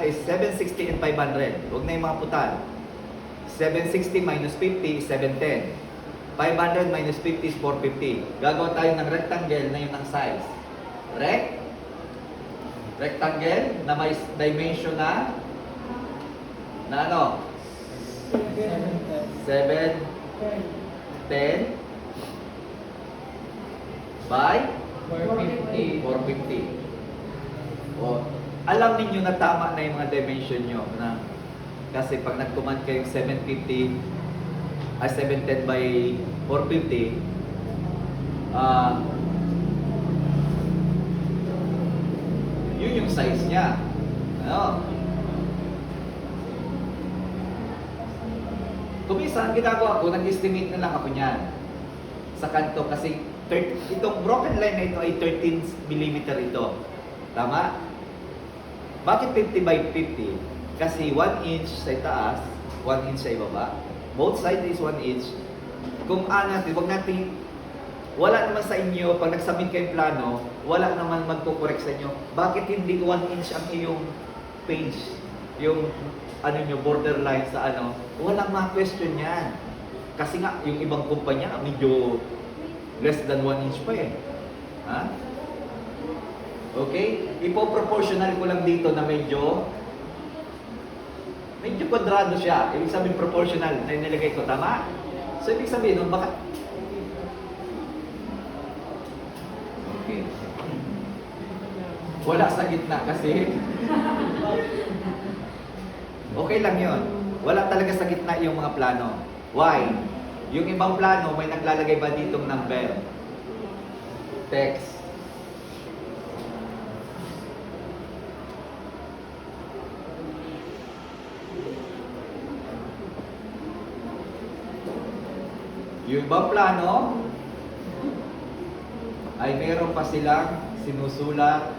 natin is 760 and 500. Huwag na yung mga putal. 760 minus 50 is 710. 500 minus 50 is 450. Gagawa tayo ng rectangle na yun ang size. Rectangle na may dimension na ano? 7, 10 by 450. O, alam ninyo na tama na yung mga dimension nyo na kasi pag nag-command kayo 750 ay 710 by 450 yun yung size niya. Ano? Kung minsan, ginagawa ko, nag-estimate na lang ako niyan sa kanto kasi itong broken line na ito ay 13 mm ito. Tama? Bakit 50 by 50? Kasi 1 inch sa itaas, 1 inch sa ibaba. Both sides is 1 inch. Kung natin, wag natin, wala naman sa inyo, pag nagsubmit kayong plano, wala naman magko-correct sa inyo. Bakit hindi 1 inch ang iyong page? Yung ano nyo, borderline sa ano? Walang ma-question yan. Kasi nga, yung ibang kumpanya, medyo less than 1 inch pa eh. Ha? Okay? Ipo-proportional ko lang dito na medyo kwadrado siya. Ibig sabihin proportional na nilagay ko. Tama? So, ibig sabihin nun, baka... Okay. Wala sa gitna kasi... Okay lang yun. Wala talaga sa gitna yung mga plano. Why? Yung ibang plano, may naglalagay ba ditong number? Text. Yung ibang plano, ay meron pa silang sinusulat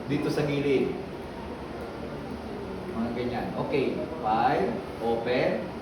dito sa gilid. Mga ganyan. Okay. File. Open.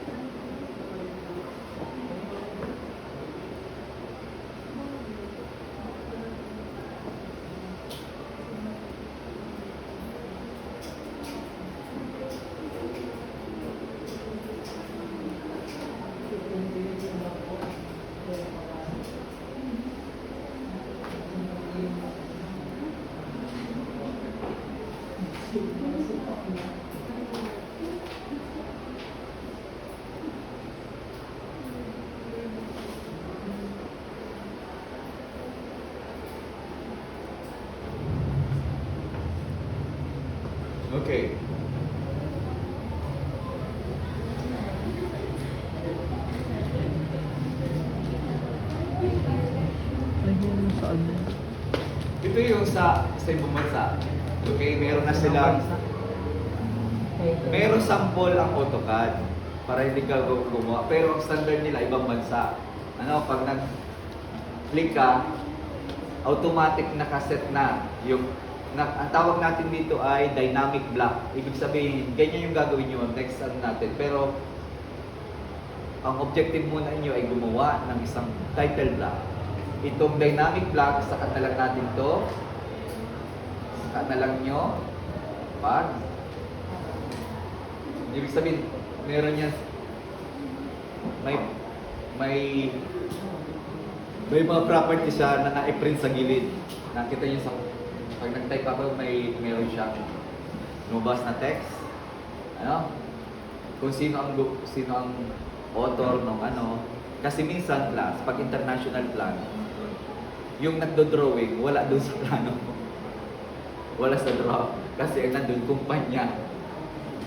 Okay. Ito yung sa ibang bansa. Okay, meron na silang meron sample ang AutoCAD para hindi ka gumawa. Pero ang standard nila ibang bansa. Ano, pag nag-click ka, automatic nakaset na yung ang tawag natin dito ay dynamic block. Ibig sabihin, ganyan yung gagawin nyo next ano natin. Pero, ang objective muna inyo ay gumawa ng isang title block. Itong dynamic block, saka na lang natin to. Saka na lang nyo. Pag. Ibig sabihin, meron yan. May mga property siya na na-print sa gilid. Nakita nyo sa pag nag-type ako, meron siyang lumabas na text. Ano? Kung sino ang author ng ano. Kasi minsan class, pag international plan, yung nagdo-drawing, wala doon sa plano. Wala sa draw. Kasi nandun kumpanya.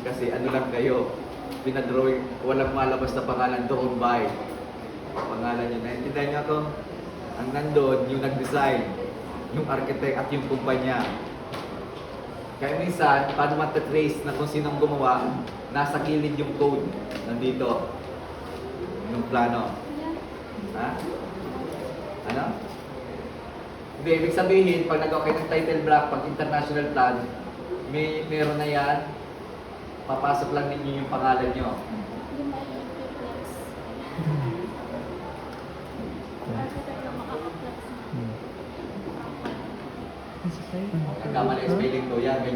Kasi ano lang kayo, pinadrawing, walang malabas na pangalan doon by. Pangalan nyo. Naintindihan nyo ako? Ang nandun, yung nag-design, yung architect at yung kumpanya. Kaya minsan, paano matatrace na kung sinong gumawa, nasa gilid yung code. Nandito. Yung plano. Ha? Ano? Hindi, ibig sabihin, pag nagawa kayo ng title block, pag international plan, meron na yan, papasok lang ninyo yung pangalan nyo. Nagkamali spelling ko yan, ganyan.